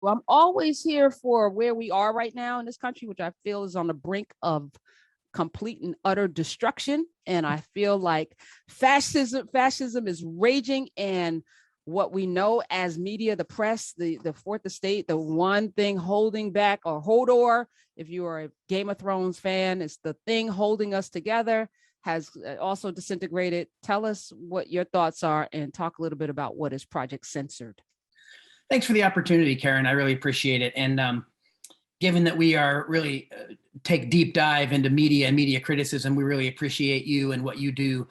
Well, I'm always here for where we are right now in this country, which I feel is on the brink of complete and utter destruction. And I feel like fascism is raging. And what we know as media, the press, the fourth estate, the one thing holding back, or Hodor, if you are a Game of Thrones fan, it's the thing holding us together, has also disintegrated. Tell us what your thoughts are and talk a little bit about what is Project Censored. Thanks for the opportunity, Karen. I really appreciate it. And given that we are really take deep dive into media and media criticism, we really appreciate you and what you do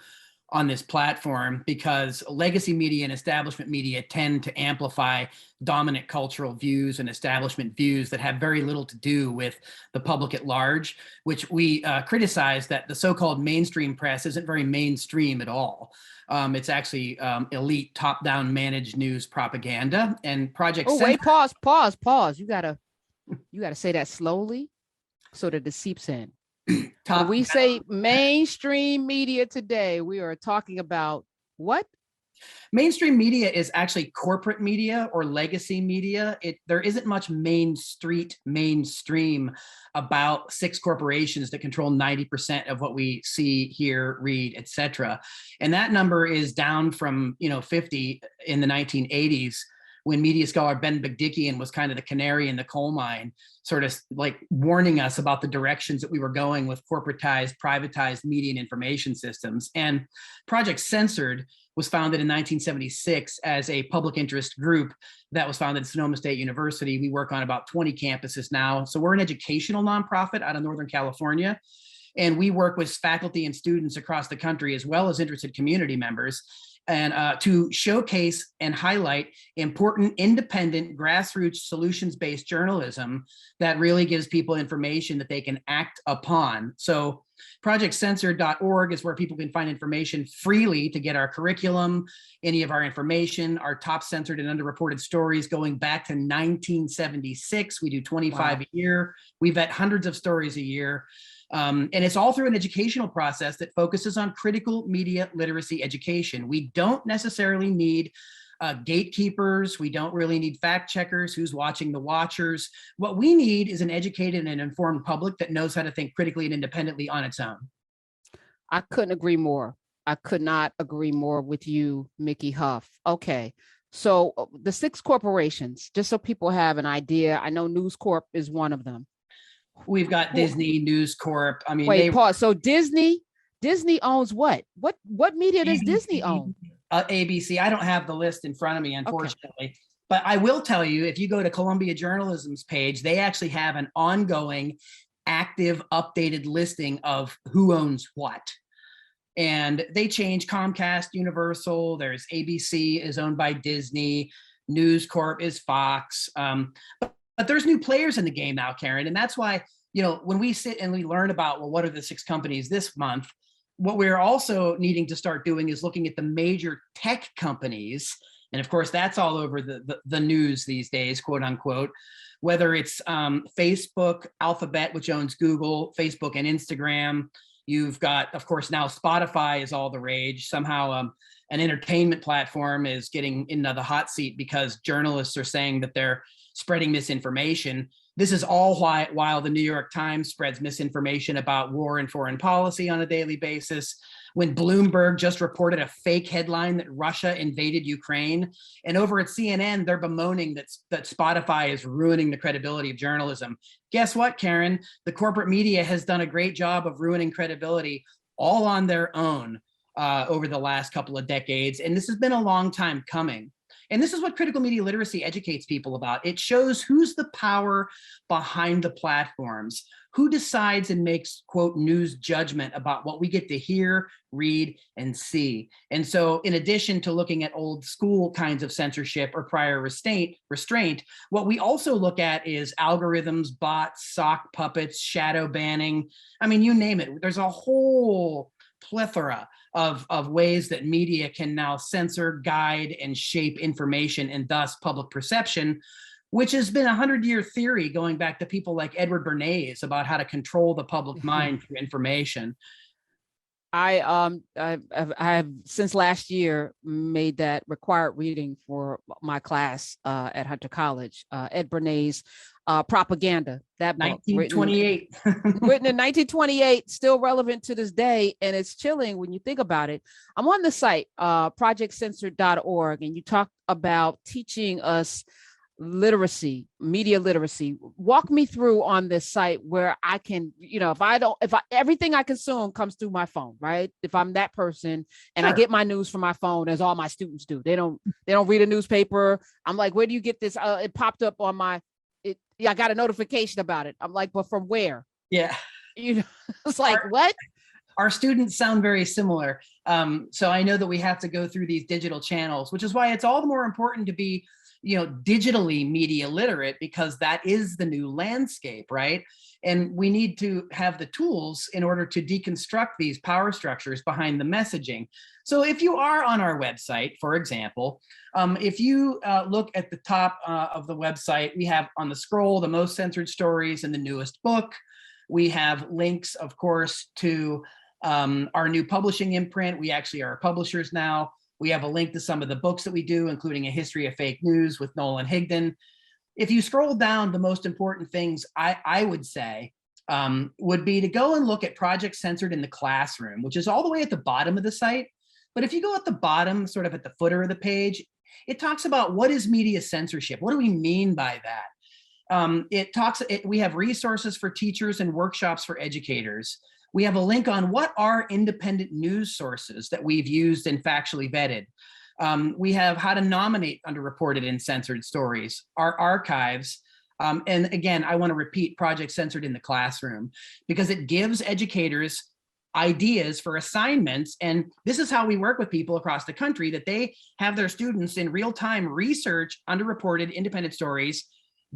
on this platform, because legacy media and establishment media tend to amplify dominant cultural views and establishment views that have very little to do with the public at large, which we criticize that the so-called mainstream press isn't very mainstream at all. It's actually elite, top-down managed news propaganda. And Project Censored. Wait, pause. You gotta say that slowly so that it seeps in. When we say mainstream media today, we are talking about what? Mainstream media is actually corporate media or legacy media. There isn't much mainstream about 6 corporations that control 90% of what we see, hear, read, etc. And that number is down from 50 in the 1980s, when media scholar Ben Bigdickian was kind of the canary in the coal mine, sort of like warning us about the directions that we were going with corporatized, privatized media and information systems. And Project Censored was founded in 1976 as a public interest group that was founded at Sonoma State University. We work on about 20 campuses now. So we're an educational nonprofit out of Northern California. And we work with faculty and students across the country, as well as interested community members, and to showcase and highlight important, independent, grassroots, solutions-based journalism that really gives people information that they can act upon. So projectcensored.org is where people can find information freely to get our curriculum, any of our information, our top censored and underreported stories going back to 1976. We do 25 a year. We vet hundreds of stories a year. And it's all through an educational process that focuses on critical media literacy education. We don't necessarily need gatekeepers. We don't really need fact checkers who's watching the watchers. What we need is an educated and informed public that knows how to think critically and independently on its own. I couldn't agree more. I could not agree more with you, Mickey Huff. Okay. So the 6 corporations, just so people have an idea, I know News Corp is one of them. We've got Disney, News Corp. I mean, wait, pause. So Disney owns what? What media does Disney own? ABC. I don't have the list in front of me, unfortunately. Okay. But I will tell you, if you go to Columbia Journalism's page, they actually have an ongoing, active, updated listing of who owns what. And they change. Comcast, Universal, there's ABC is owned by Disney, News Corp is Fox. But there's new players in the game now, Karen. And that's why, when we sit and we learn about, well, what are the 6 companies this month? What we're also needing to start doing is looking at the major tech companies. And of course, that's all over the news these days, quote unquote, whether it's Facebook, Alphabet, which owns Google, Facebook and Instagram. You've got, of course, now Spotify is all the rage. Somehow an entertainment platform is getting into the hot seat because journalists are saying that they're spreading misinformation. This is all while the New York Times spreads misinformation about war and foreign policy on a daily basis. When Bloomberg just reported a fake headline that Russia invaded Ukraine, and over at CNN, they're bemoaning that Spotify is ruining the credibility of journalism. Guess what, Karen? The corporate media has done a great job of ruining credibility all on their own over the last couple of decades. And this has been a long time coming. And this is what critical media literacy educates people about. It shows who's the power behind the platforms, who decides and makes, quote, news judgment about what we get to hear, read, and see. And so in addition to looking at old school kinds of censorship or prior restraint, what we also look at is algorithms, bots, sock puppets, shadow banning. I mean, you name it. There's a whole plethora of ways that media can now censor, guide, and shape information and thus public perception, which has been a 100-year theory going back to people like Edward Bernays about how to control the public mind through information. I've since last year made that required reading for my class at Hunter College. Ed Bernays' Propaganda, that book written 1928. written in 1928, still relevant to this day. And it's chilling when you think about it. I'm on the site, projectcensored.org, and you talk about teaching us literacy, media literacy. Walk me through on this site where I can, everything I consume comes through my phone, right? If I'm that person and I Sure. get my news from my phone, as all my students do, they don't read a newspaper. I'm like, where do you get this? It popped up on I got a notification about it. I'm like, but from where? Yeah. It's like, what? Our students sound very similar. So I know that we have to go through these digital channels, which is why it's all the more important to be, digitally media literate, because that is the new landscape, right? And we need to have the tools in order to deconstruct these power structures behind the messaging. So if you are on our website, for example, if you look at the top of the website, we have on the scroll the most censored stories and the newest book. We have links, of course, to our new publishing imprint. We actually are publishers now. We have a link to some of the books that we do, including A History of Fake News with Nolan Higdon. If you scroll down, the most important things I would say would be to go and look at Project Censored in the Classroom, which is all the way at the bottom of the site. But if you go at the bottom, sort of at the footer of the page, it talks about what is media censorship. What do we mean by that? We have resources for teachers and workshops for educators. We have a link on what are independent news sources that we've used and factually vetted. We have how to nominate underreported and censored stories, our archives. And again, I want to repeat Project Censored in the Classroom, because it gives educators ideas for assignments. And this is how we work with people across the country, that they have their students in real time research underreported independent stories,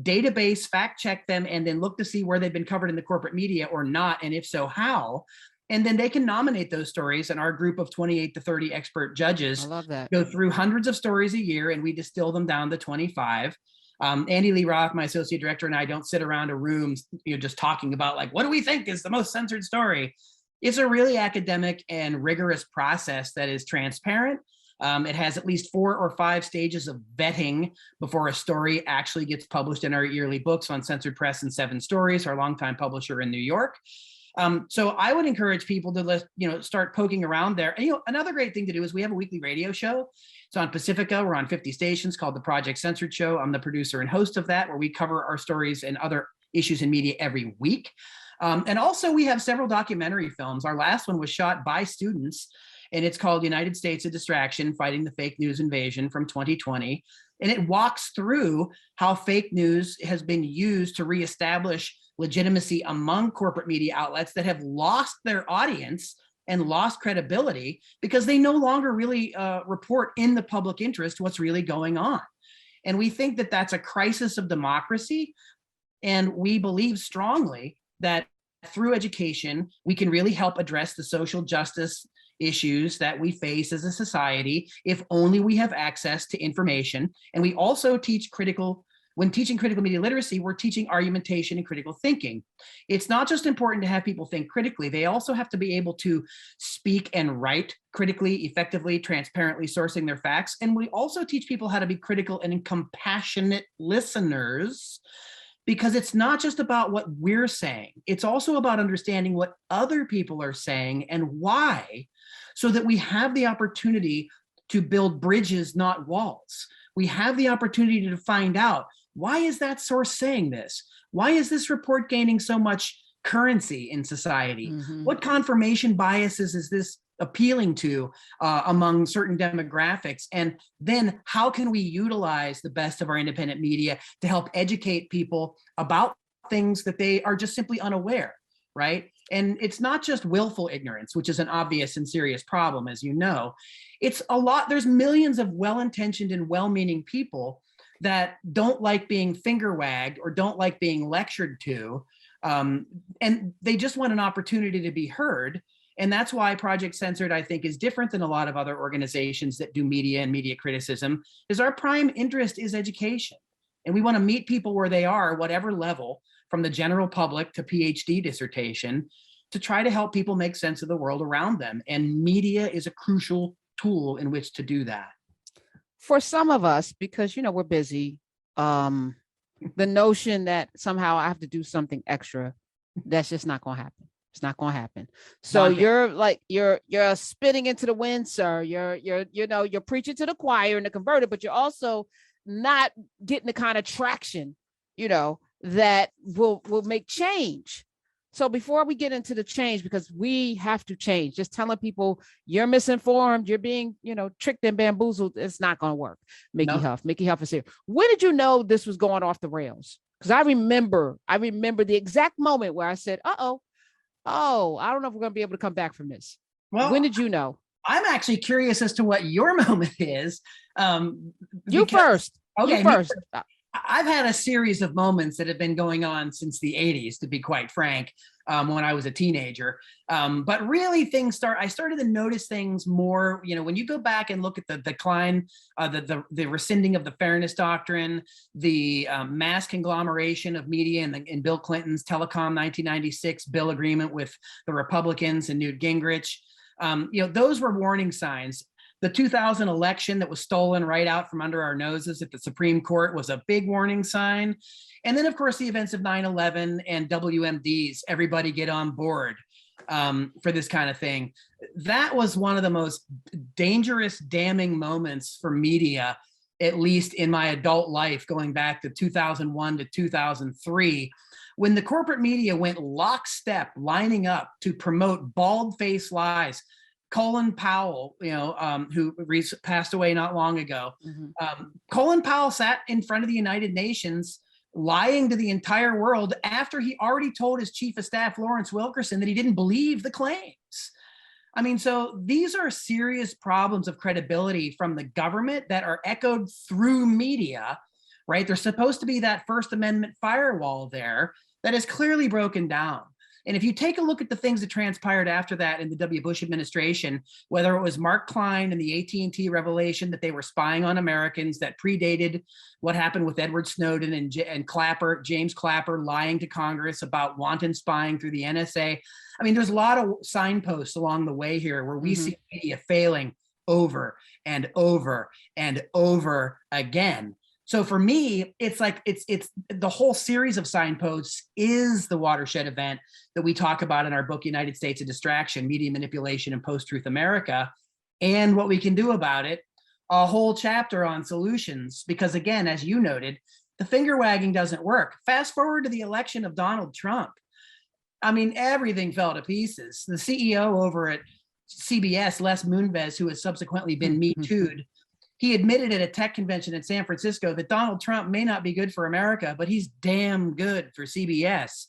database, fact check them, and then look to see where they've been covered in the corporate media or not, and if so, how. And then they can nominate those stories, and our group of 28 to 30 expert judges go through hundreds of stories a year, and we distill them down to 25. Andy Lee Roth, my associate director, and I don't sit around a room just talking about like, what do we think is the most censored story? It's a really academic and rigorous process that is transparent. It has at least 4 or 5 stages of vetting before a story actually gets published in our yearly books on Censored Press and 7 Stories, our longtime publisher in New York. So I would encourage people to start poking around there. And another great thing to do is we have a weekly radio show. It's on Pacifica. We're on 50 stations, called the Project Censored Show. I'm the producer and host of that, where we cover our stories and other issues in media every week. And also we have several documentary films. Our last one was shot by students, and it's called United States: A Distraction, Fighting the Fake News Invasion, from 2020. And it walks through how fake news has been used to reestablish legitimacy among corporate media outlets that have lost their audience and lost credibility because they no longer really report in the public interest what's really going on. And we think that that's a crisis of democracy. And we believe strongly that through education, we can really help address the social justice issues that we face as a society if only we have access to information. And we also teach when teaching critical media literacy, we're teaching argumentation and critical thinking. It's not just important to have people think critically, they also have to be able to speak and write critically, effectively, transparently, sourcing their facts. And we also teach people how to be critical and compassionate listeners, because it's not just about what we're saying. It's also about understanding what other people are saying and why, so that we have the opportunity to build bridges, not walls. We have the opportunity to find out, why is that source saying this? Why is this report gaining so much currency in society? Mm-hmm. What confirmation biases is this appealing to among certain demographics? And then how can we utilize the best of our independent media to help educate people about things that they are just simply unaware, right? And it's not just willful ignorance, which is an obvious and serious problem, as you know. It's a lot. There's millions of well-intentioned and well-meaning people that don't like being finger wagged or don't like being lectured to. And they just want an opportunity to be heard. And that's why Project Censored, I think, is different than a lot of other organizations that do media and media criticism, is our prime interest is education. And we want to meet people where they are, whatever level, from the general public to PhD dissertation, to try to help people make sense of the world around them. And media is a crucial tool in which to do that. For some of us, because, we're busy, the notion that somehow I have to do something extra, that's just not going to happen. It's not going to happen. So you're spitting into the wind, sir. You're preaching to the choir and the converted, but you're also not getting the kind of traction, that will make change. So before we get into the change, because we have to change, just telling people you're misinformed, you're being, tricked and bamboozled, it's not going to work. Mickey Huff is here. When did you know this was going off the rails? Because I remember the exact moment where I said, I don't know if we're going to be able to come back from this. Well, when did you know? I'm actually curious as to what your moment is. You first. Okay. You first. I've had a series of moments that have been going on since the 80s, to be quite frank, when I was a teenager. But really I started to notice things more, when you go back and look at the decline, the rescinding of the fairness doctrine, the mass conglomeration of media in Bill Clinton's Telecom 1996 bill agreement with the Republicans and Newt Gingrich. Those were warning signs. The 2000 election that was stolen right out from under our noses at the Supreme Court was a big warning sign. And then, of course, the events of 9/11 and WMDs, everybody get on board for this kind of thing. That was one of the most dangerous, damning moments for media, at least in my adult life, going back to 2001 to 2003, when the corporate media went lockstep, lining up to promote bald-faced lies. Colin Powell, who passed away not long ago. Mm-hmm. Colin Powell sat in front of the United Nations lying to the entire world after he already told his chief of staff, Lawrence Wilkerson, that he didn't believe the claims. I mean, so these are serious problems of credibility from the government that are echoed through media, right? There's supposed to be that First Amendment firewall there that is clearly broken down. And if you take a look at the things that transpired after that in the W. Bush administration, whether it was Mark Klein and the AT&T revelation that they were spying on Americans that predated what happened with Edward Snowden and James Clapper lying to Congress about wanton spying through the NSA. I mean, there's a lot of signposts along the way here where we see media failing over and over and over again. So for me, it's like it's the whole series of signposts is the watershed event that we talk about in our book, United States of Distraction, Media Manipulation and Post-Truth America, and what we can do about it, a whole chapter on solutions. Because again, as you noted, the finger wagging doesn't work. Fast forward to the election of Donald Trump. I mean, everything fell to pieces. The CEO over at CBS, Les Moonves, who has subsequently been Me Too'd, he admitted at a tech convention in San Francisco that Donald Trump may not be good for America, but he's damn good for CBS.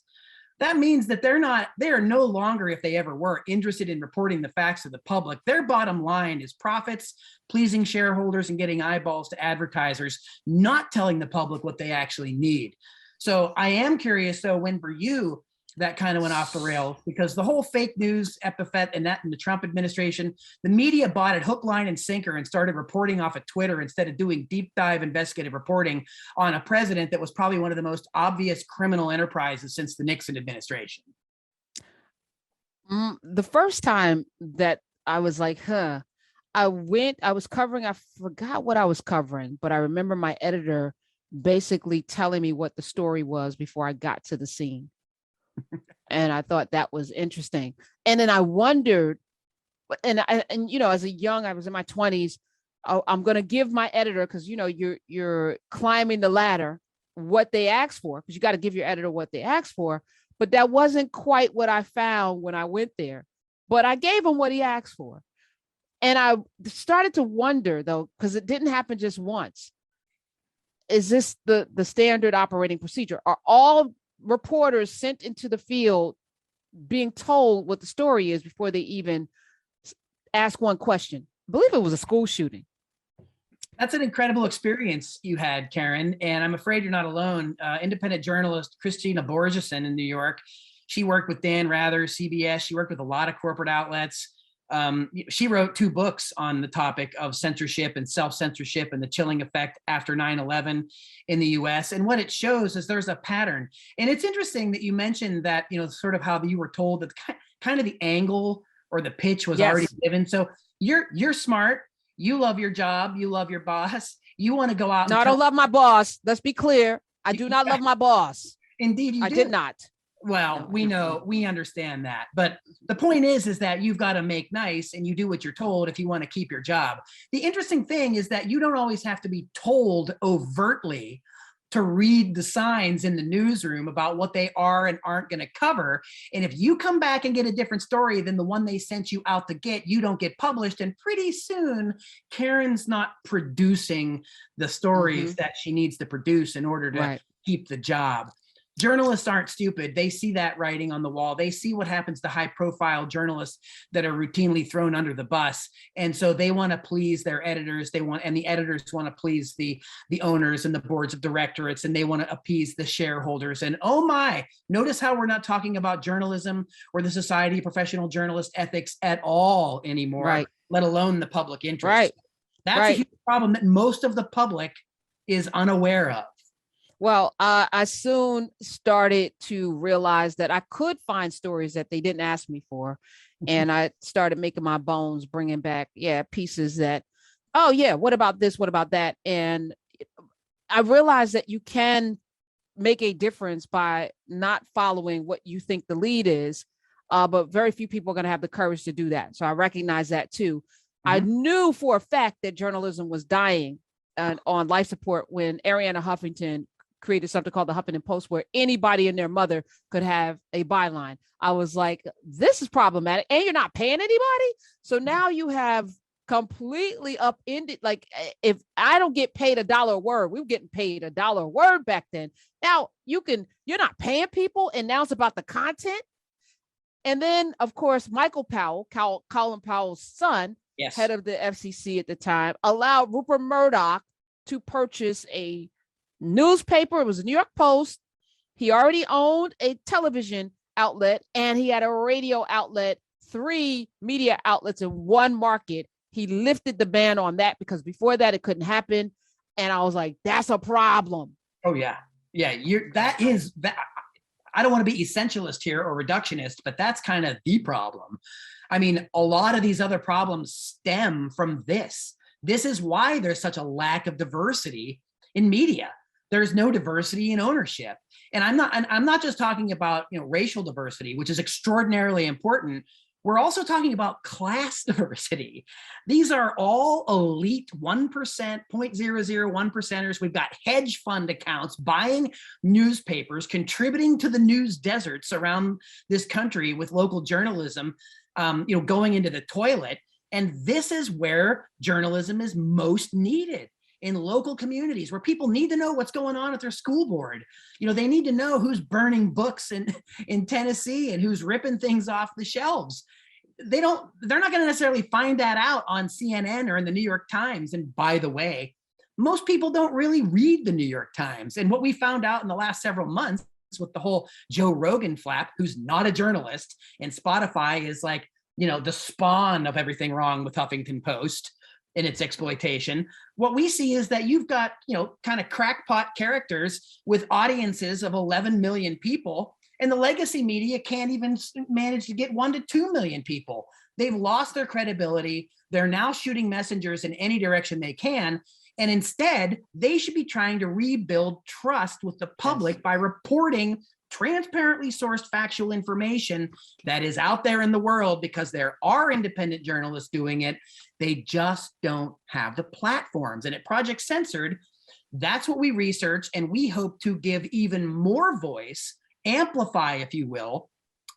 That means that they are no longer, if they ever were, interested in reporting the facts to the public. Their bottom line is profits, pleasing shareholders, and getting eyeballs to advertisers, not telling the public what they actually need. So I am curious, though, when for you, that kind of went off the rails, because the whole fake news epithet and that in the Trump administration, the media bought it hook, line, and sinker and started reporting off of Twitter instead of doing deep dive investigative reporting on a president that was probably one of the most obvious criminal enterprises since the Nixon administration. The first time that I was like, I was covering, I forgot what I was covering, but I remember my editor basically telling me what the story was before I got to the scene. And I thought that was interesting. And then I wondered, and as I was in my 20s, I'm going to give my editor, because, you're climbing the ladder, what they asked for, because you got to give your editor what they asked for. But that wasn't quite what I found when I went there. But I gave him what he asked for. And I started to wonder, though, because it didn't happen just once. Is this the standard operating procedure? Are all reporters sent into the field being told what the story is before they even ask one question? I believe it was a school shooting. That's an incredible experience you had, Karen. And I'm afraid you're not alone. Independent journalist Christina Borgeson in New York. She worked with Dan Rather, CBS. She worked with a lot of corporate outlets. She wrote 2 books on the topic of censorship and self-censorship and the chilling effect after 9/11 in the US. And what it shows is there's a pattern. And it's interesting that you mentioned that, sort of how you were told that kind of the angle or the pitch was already given. So you're smart. You love your job. You love your boss. You want to go out. No, I don't love my boss. Let's be clear. I do not love my boss. Indeed, you I did not. Well, No. we know, we understand that. But the point is that you've got to make nice and you do what you're told if you want to keep your job. The interesting thing is that you don't always have to be told overtly to read the signs in the newsroom about what they are and aren't going to cover. And if you come back and get a different story than the one they sent you out to get, you don't get published. And pretty soon, Karen's not producing the stories that she needs to produce in order to keep the job. Journalists aren't stupid. They see that writing on the wall. They see what happens to high-profile journalists that are routinely thrown under the bus. And so they want to please their editors. And the editors want to please the owners and the boards of directorates, and they want to appease the shareholders. And oh my, notice how we're not talking about journalism or the Society of Professional Journalist Ethics at all anymore, let alone the public interest. That's a huge problem that most of the public is unaware of. Well, I soon started to realize that I could find stories that they didn't ask me for. And I started making my bones, bringing back, pieces that, what about this? What about that? And I realized that you can make a difference by not following what you think the lead is. But very few people are going to have the courage to do that. So I recognize that too. I knew for a fact that journalism was dying on life support when Arianna Huffington created something called the Huffington Post, where anybody and their mother could have a byline. I was like, this is problematic, and you're not paying anybody. So now you have completely upended. Like, if I don't get paid $1 a word, we were getting paid $1 a word back then. Now you're not paying people, and now it's about the content. And then, of course, Michael Powell, Colin Powell's son, head of the FCC at the time, allowed Rupert Murdoch to purchase a newspaper. It was the New York Post. He already owned a television outlet, and he had a radio outlet, 3 media outlets in one market. He lifted the ban on that because before that it couldn't happen. And I was like, that's a problem. Oh yeah. Yeah. That is that. I don't want to be essentialist here or reductionist, but that's kind of the problem. I mean, a lot of these other problems stem from this. This is why there's such a lack of diversity in media. There's no diversity in ownership. And I'm not just talking about, racial diversity, which is extraordinarily important. We're also talking about class diversity. These are all elite 1%, 0.001 percenters. We've got hedge fund accounts buying newspapers, contributing to the news deserts around this country with local journalism, going into the toilet. And this is where journalism is most needed. In local communities where people need to know what's going on at their school board. They need to know who's burning books in Tennessee and who's ripping things off the shelves. They're not going to necessarily find that out on CNN or in the New York Times. And by the way, most people don't really read the New York Times. And what we found out in the last several months with the whole Joe Rogan flap, who's not a journalist, and Spotify is like, the spawn of everything wrong with Huffington Post in its exploitation. What we see is that you've got, kind of crackpot characters with audiences of 11 million people, and the legacy media can't even manage to get 1 to 2 million people. They've lost their credibility. They're now shooting messengers in any direction they can. And instead, they should be trying to rebuild trust with the public by reporting transparently sourced factual information that is out there in the world, because there are independent journalists doing it. They just don't have the platforms. And at Project Censored, that's what we research, and we hope to give even more voice, amplify, if you will,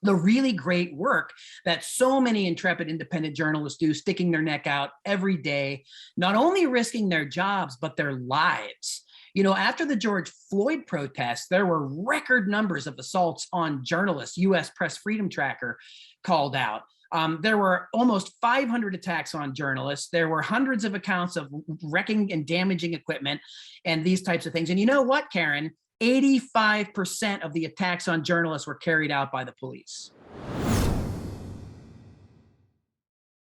the really great work that so many intrepid independent journalists do, sticking their neck out every day, not only risking their jobs, but their lives. After the George Floyd protests, there were record numbers of assaults on journalists. U.S. Press Freedom Tracker called out. There were almost 500 attacks on journalists. There were hundreds of accounts of wrecking and damaging equipment and these types of things. And you know what, Karen? 85% of the attacks on journalists were carried out by the police.